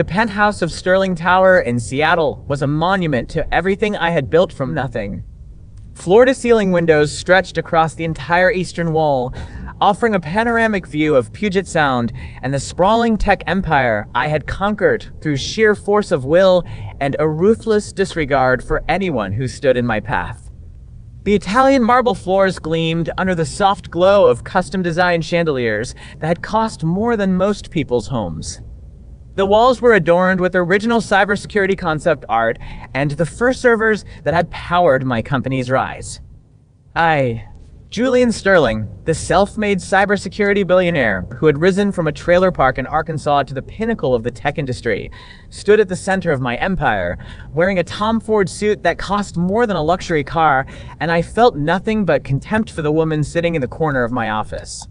The penthouse of Sterling Tower in Seattle was a monument to everything I had built from nothing. Floor-to-ceiling windows stretched across the entire eastern wall, offering a panoramic view of Puget Sound and the sprawling tech empire I had conquered through sheer force of will and a ruthless disregard for anyone who stood in my path. The Italian marble floors gleamed under the soft glow of custom-designed chandeliers that had cost more than most people's homes. The walls were adorned with original cybersecurity concept art and the first servers that had powered my company's rise. Julian Sterling, the self-made cybersecurity billionaire who had risen from a trailer park in Arkansas to the pinnacle of the tech industry, stood at the center of my empire, wearing a Tom Ford suit that cost more than a luxury car, and I felt nothing but contempt for the woman sitting in the corner of my office.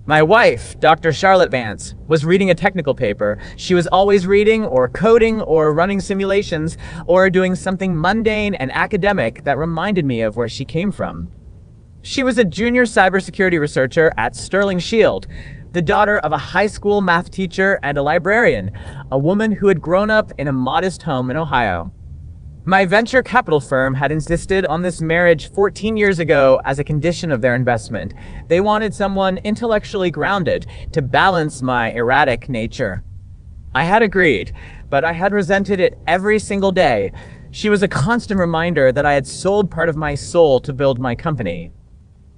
My wife, Dr. Charlotte Vance, was reading a technical paper. She was always reading or coding or running simulations or doing something mundane and academic that reminded me of where she came from. She was a junior cybersecurity researcher at Sterling Shield, the daughter of a high school math teacher and a librarian, a woman who had grown up in a modest home in Ohio. My venture capital firm had insisted on this marriage 14 years ago as a condition of their investment. They wanted someone intellectually grounded to balance my erratic nature. I had agreed, but I had resented it every single day. She was a constant reminder that I had sold part of my soul to build my company.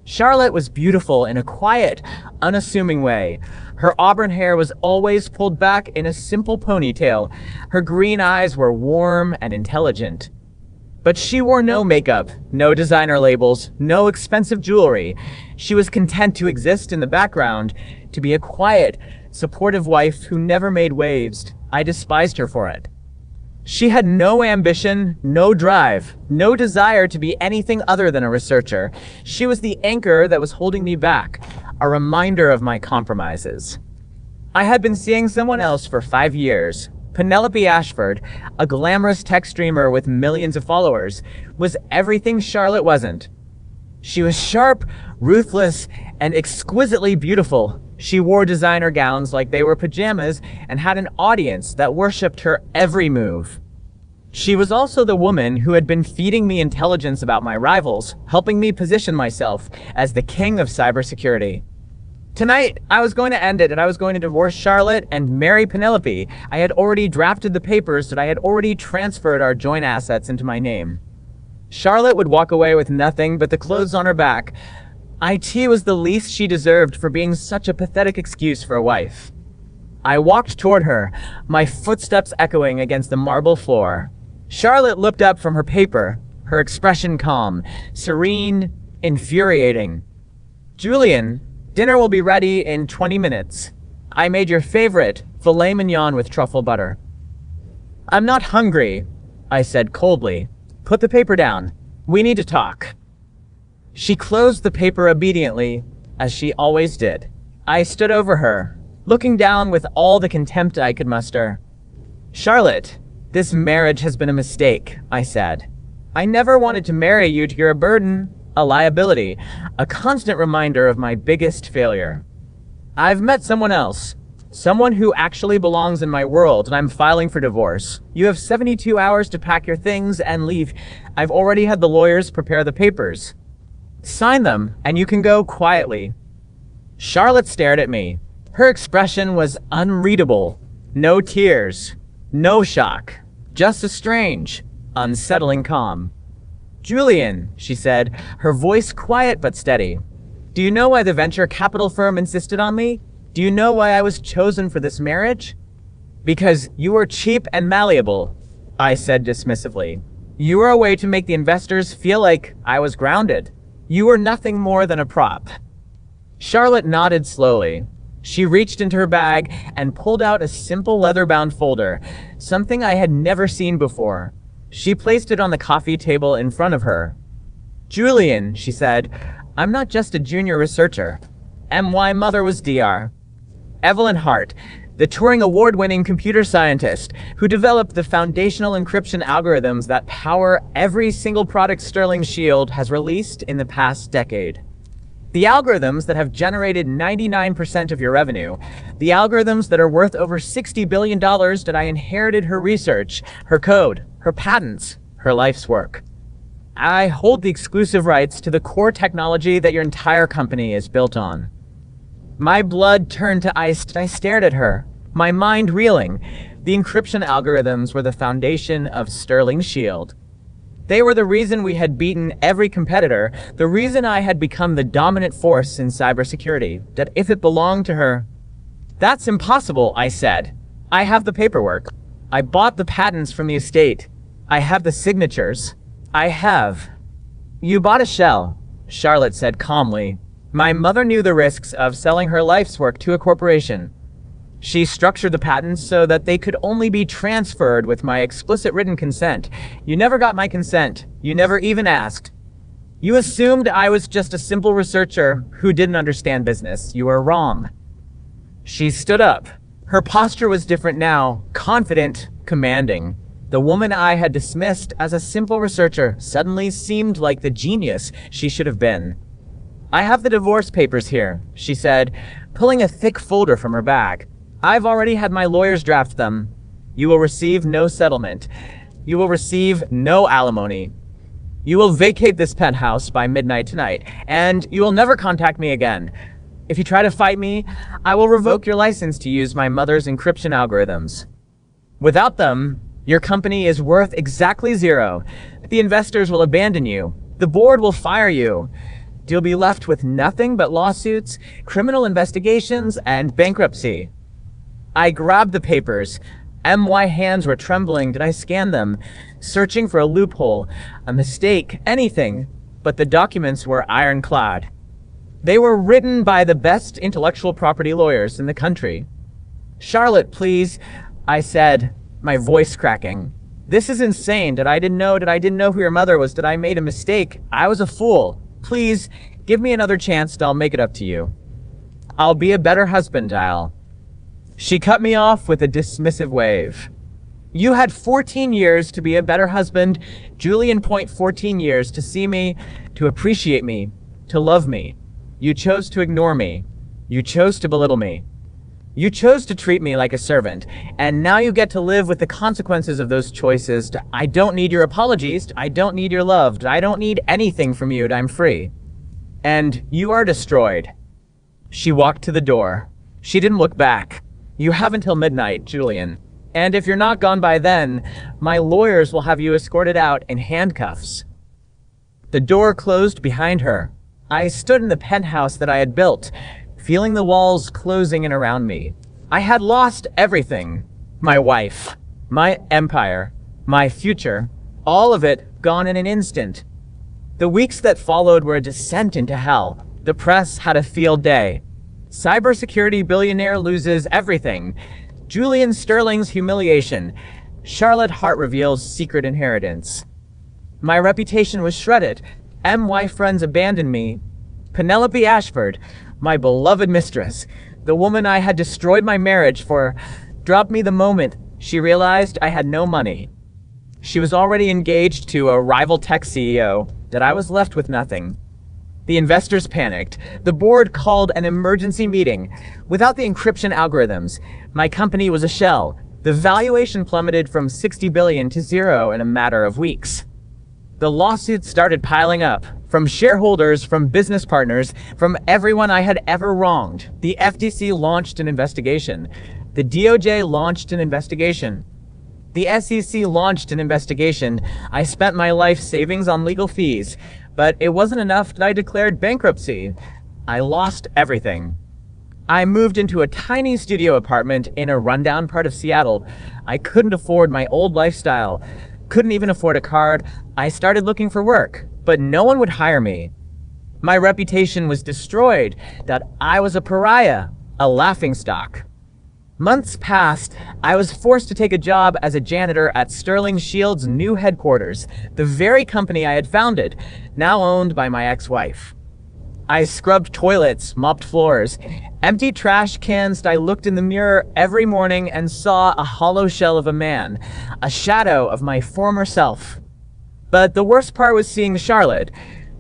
Charlotte was beautiful in a quiet, unassuming way. Her auburn hair was always pulled back in a simple ponytail. Her green eyes were warm and intelligent. But she wore no makeup, no designer labels, no expensive jewelry. She was content to exist in the background, to be a quiet, supportive wife who never made waves. I despised her for it. She had no ambition, no drive, no desire to be anything other than a researcher. She was the anchor that was holding me back, a reminder of my compromises. I had been seeing someone else for 5 years. Penelope Ashford, a glamorous tech streamer with millions of followers, was everything Charlotte wasn't. She was sharp, ruthless, and exquisitely beautiful. She wore designer gowns like they were pajamas and had an audience that worshipped her every move. She was also the woman who had been feeding me intelligence about my rivals, helping me position myself as the king of cybersecurity. Tonight, I was going to end it and I was going to divorce Charlotte and marry Penelope. I had already drafted the papers that I had already transferred our joint assets into my name. Charlotte would walk away with nothing but the clothes on her back. IT was the least she deserved for being such a pathetic excuse for a wife. I walked toward her, my footsteps echoing against the marble floor. Charlotte looked up from her paper, her expression calm, serene, infuriating. "Julian, dinner will be ready in 20 minutes. I made your favorite, filet mignon with truffle butter." "I'm not hungry," I said coldly. "Put the paper down. We need to talk." She closed the paper obediently, as she always did. I stood over her, looking down with all the contempt I could muster. "Charlotte, this marriage has been a mistake," I said. "I never wanted to marry you to you're a burden, a liability, a constant reminder of my biggest failure. I've met someone else, someone who actually belongs in my world, and I'm filing for divorce. You have 72 hours to pack your things and leave. I've already had the lawyers prepare the papers. Sign them, and you can go quietly." Charlotte stared at me. Her expression was unreadable. No tears, no shock, just a strange, unsettling calm. "Julian," she said, her voice quiet but steady. "Do you know why the venture capital firm insisted on me? Do you know why I was chosen for this marriage?" "Because you were cheap and malleable," I said dismissively. "You were a way to make the investors feel like I was grounded. You were nothing more than a prop." Charlotte nodded slowly. She reached into her bag and pulled out a simple leather-bound folder, something I had never seen before. She placed it on the coffee table in front of her. "Julian," she said, "I'm not just a junior researcher. My mother was Dr. Evelyn Hart, the Turing Award-winning computer scientist who developed the foundational encryption algorithms that power every single product Sterling Shield has released in the past decade. The algorithms that have generated 99% of your revenue. The algorithms that are worth over $60 billion that I inherited her research, her code, her patents, her life's work. I hold the exclusive rights to the core technology that your entire company is built on. My blood turned to ice and I stared at her, my mind reeling. The encryption algorithms were the foundation of Sterling's Shield. They were the reason we had beaten every competitor, the reason I had become the dominant force in cybersecurity, that if it belonged to her... That's impossible, I said. I have the paperwork. I bought the patents from the estate. I have the signatures. I have... You bought a shell, Charlotte said calmly. My mother knew the risks of selling her life's work to a corporation. She structured the patents so that they could only be transferred with my explicit written consent. You never got my consent. You never even asked. You assumed I was just a simple researcher who didn't understand business. You were wrong. She stood up. Her posture was different now, confident, commanding. The woman I had dismissed as a simple researcher suddenly seemed like the genius she should have been. I have the divorce papers here, she said, pulling a thick folder from her bag. I've already had my lawyers draft them. You will receive no settlement. You will receive no alimony. You will vacate this penthouse by midnight tonight, and you will never contact me again. If you try to fight me, I will revoke your license to use my mother's encryption algorithms. Without them, your company is worth exactly zero. The investors will abandon you. The board will fire you. You'll be left with nothing but lawsuits, criminal investigations, and bankruptcy. I grabbed the papers. My hands were trembling. Did I scan them? Searching for a loophole, a mistake, anything. But the documents were ironclad. They were written by the best intellectual property lawyers in the country. Charlotte, please, I said, my voice cracking. This is insane. Did I didn't know who your mother was. Did I made a mistake? I was a fool. Please, give me another chance and I'll make it up to you. I'll be a better husband, She cut me off with a dismissive wave. You had 14 years to be a better husband. Julian Point 14 years to see me, to appreciate me, to love me. You chose to ignore me. You chose to belittle me. You chose to treat me like a servant, and now you get to live with the consequences of those choices. I don't need your apologies. I don't need your love. I don't need anything from you. I'm free. And you are destroyed. She walked to the door. She didn't look back. You have until midnight, Julian. And if you're not gone by then, my lawyers will have you escorted out in handcuffs. The door closed behind her. I stood in the penthouse that I had built, feeling the walls closing in around me. I had lost everything. My wife, my empire, my future, all of it gone in an instant. The weeks that followed were a descent into hell. The press had a field day. Cybersecurity billionaire loses everything. Julian Sterling's humiliation. Charlotte Hart reveals secret inheritance. My reputation was shredded. My friends abandoned me. Penelope Ashford, my beloved mistress, the woman I had destroyed my marriage for, dropped me the moment she realized I had no money. She was already engaged to a rival tech CEO, that I was left with nothing. The investors panicked. The board called an emergency meeting. Without the encryption algorithms, my company was a shell. The valuation plummeted from $60 billion to zero in a matter of weeks. The lawsuits started piling up, from shareholders, from business partners, from everyone I had ever wronged. The FTC launched an investigation. The DOJ launched an investigation. The SEC launched an investigation. I spent my life savings on legal fees, but it wasn't enough that I declared bankruptcy. I lost everything. I moved into a tiny studio apartment in a rundown part of Seattle. I couldn't afford my old lifestyle. Couldn't even afford a card. I started looking for work, but no one would hire me. My reputation was destroyed, that I was a pariah, a laughingstock. Months passed. I was forced to take a job as a janitor at Sterling Shield's new headquarters, the very company I had founded, now owned by my ex-wife. I scrubbed toilets, mopped floors, emptied trash cans. I looked in the mirror every morning and saw a hollow shell of a man, a shadow of my former self. But the worst part was seeing Charlotte.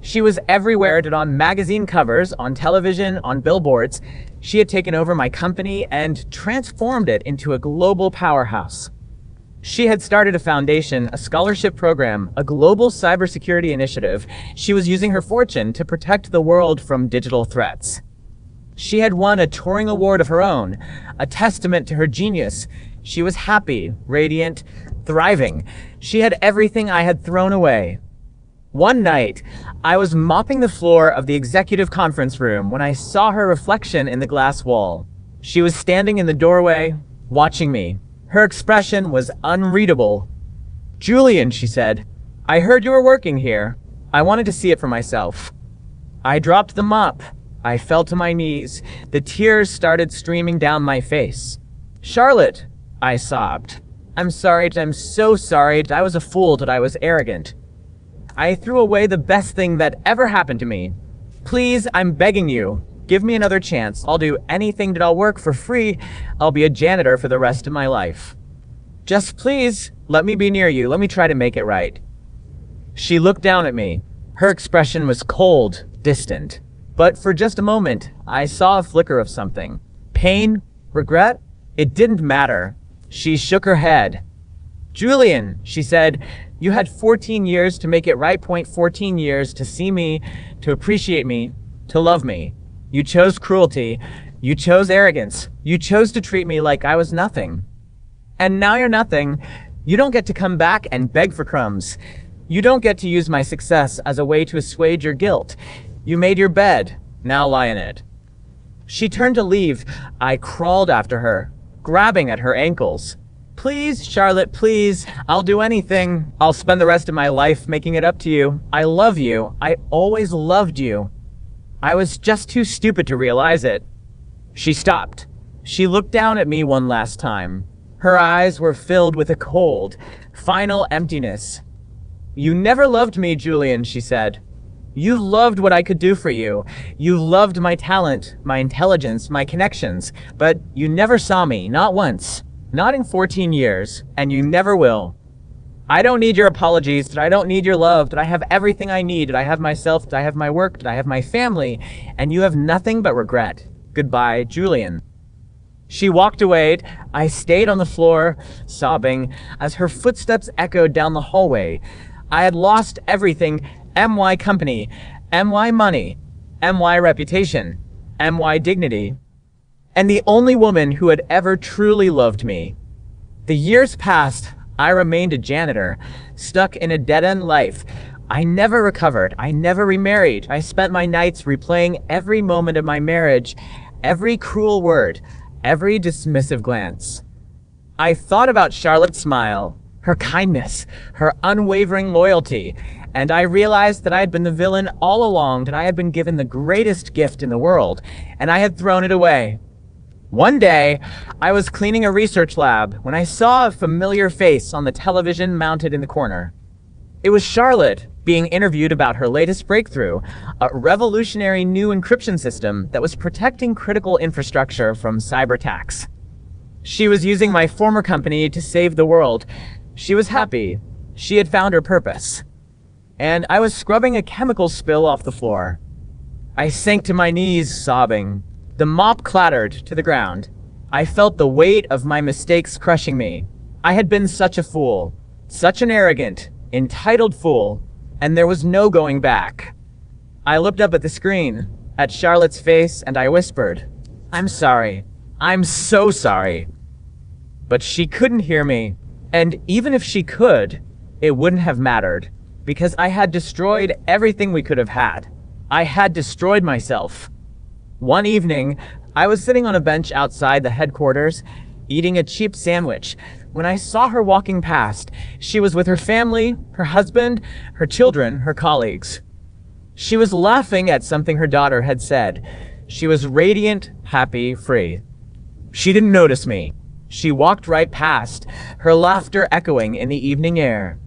She was everywhere, on magazine covers, on television, on billboards. She had taken over my company and transformed it into a global powerhouse. She had started a foundation, a scholarship program, a global cybersecurity initiative. She was using her fortune to protect the world from digital threats. She had won a Turing Award of her own, a testament to her genius. She was happy, radiant, thriving. She had everything I had thrown away. One night, I was mopping the floor of the executive conference room when I saw her reflection in the glass wall. She was standing in the doorway, watching me. Her expression was unreadable. "Julian," she said, "I heard you were working here. I wanted to see it for myself." I dropped the mop. I fell to my knees. The tears started streaming down my face. "Charlotte," I sobbed. I'm so sorry. I was a fool, I was arrogant. I threw away the best thing that ever happened to me. Please, I'm begging you. Give me another chance. I'll do anything I'll work for free. I'll be a janitor for the rest of my life. Just please, let me be near you. Let me try to make it right. She looked down at me. Her expression was cold, distant. But for just a moment, I saw a flicker of something. Pain? Regret? It didn't matter. She shook her head. "Julian," she said, "you had 14 years to make it right. 14 years to see me, to appreciate me, to love me. You chose cruelty. You chose arrogance. You chose to treat me like I was nothing. And now you're nothing. You don't get to come back and beg for crumbs. You don't get to use my success as a way to assuage your guilt. You made your bed. Now lie in it." She turned to leave. I crawled after her, grabbing at her ankles. "Please, Charlotte, please. I'll do anything. I'll spend the rest of my life making it up to you. I love you. I always loved you. I was just too stupid to realize it." She stopped. She looked down at me one last time. Her eyes were filled with a cold, final emptiness. "You never loved me, Julian," she said. "You loved what I could do for you. You loved my talent, my intelligence, my connections. But you never saw me, not once. Not in 14 years, and you never will. I don't need your apologies. I don't need your love. I have everything I need. I have myself. I have my work. I have my family. And you have nothing but regret. Goodbye, Julian." She walked away. I stayed on the floor, sobbing, as her footsteps echoed down the hallway. I had lost everything. MY company, MY money, MY reputation, MY dignity. And the only woman who had ever truly loved me. The years passed. I remained a janitor, stuck in a dead-end life. I never recovered. I never remarried. I spent my nights replaying every moment of my marriage, every cruel word, every dismissive glance. I thought about Charlotte's smile, her kindness, her unwavering loyalty, and I realized that I had been the villain all along, that I had been given the greatest gift in the world, and I had thrown it away. One day, I was cleaning a research lab when I saw a familiar face on the television mounted in the corner. It was Charlotte being interviewed about her latest breakthrough, a revolutionary new encryption system that was protecting critical infrastructure from cyber attacks. She was using my former company to save the world. She was happy. She had found her purpose. And I was scrubbing a chemical spill off the floor. I sank to my knees, sobbing. The mop clattered to the ground. I felt the weight of my mistakes crushing me. I had been such a fool, such an arrogant, entitled fool, and there was no going back. I looked up at the screen, at Charlotte's face, and I whispered, "I'm sorry. I'm so sorry." But she couldn't hear me, and even if she could, it wouldn't have mattered, because I had destroyed everything we could have had. I had destroyed myself. One evening, I was sitting on a bench outside the headquarters, eating a cheap sandwich, when I saw her walking past. She was with her family, her husband, her children, her colleagues. She was laughing at something her daughter had said. She was radiant, happy, free. She didn't notice me. She walked right past, her laughter echoing in the evening air.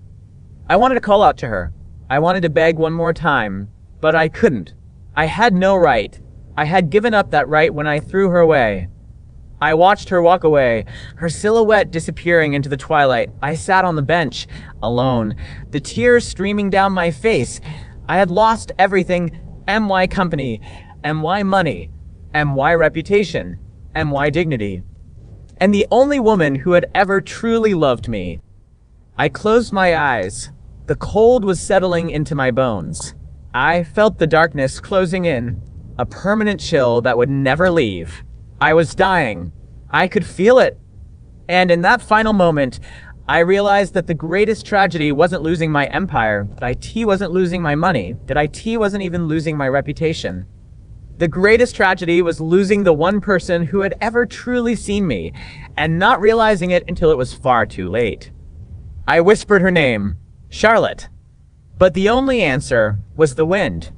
I wanted to call out to her. I wanted to beg one more time, but I couldn't. I had no right. I had given up that right when I threw her away. I watched her walk away, her silhouette disappearing into the twilight. I sat on the bench, alone, the tears streaming down my face. I had lost everything: MY company, MY money, MY reputation, MY dignity, and the only woman who had ever truly loved me. I closed my eyes. The cold was settling into my bones. I felt the darkness closing in, a permanent chill that would never leave. I was dying. I could feel it. And in that final moment, I realized that the greatest tragedy wasn't losing my empire, that IT wasn't losing my money, that IT wasn't even losing my reputation. The greatest tragedy was losing the one person who had ever truly seen me, and not realizing it until it was far too late. I whispered her name, Charlotte. But the only answer was the wind.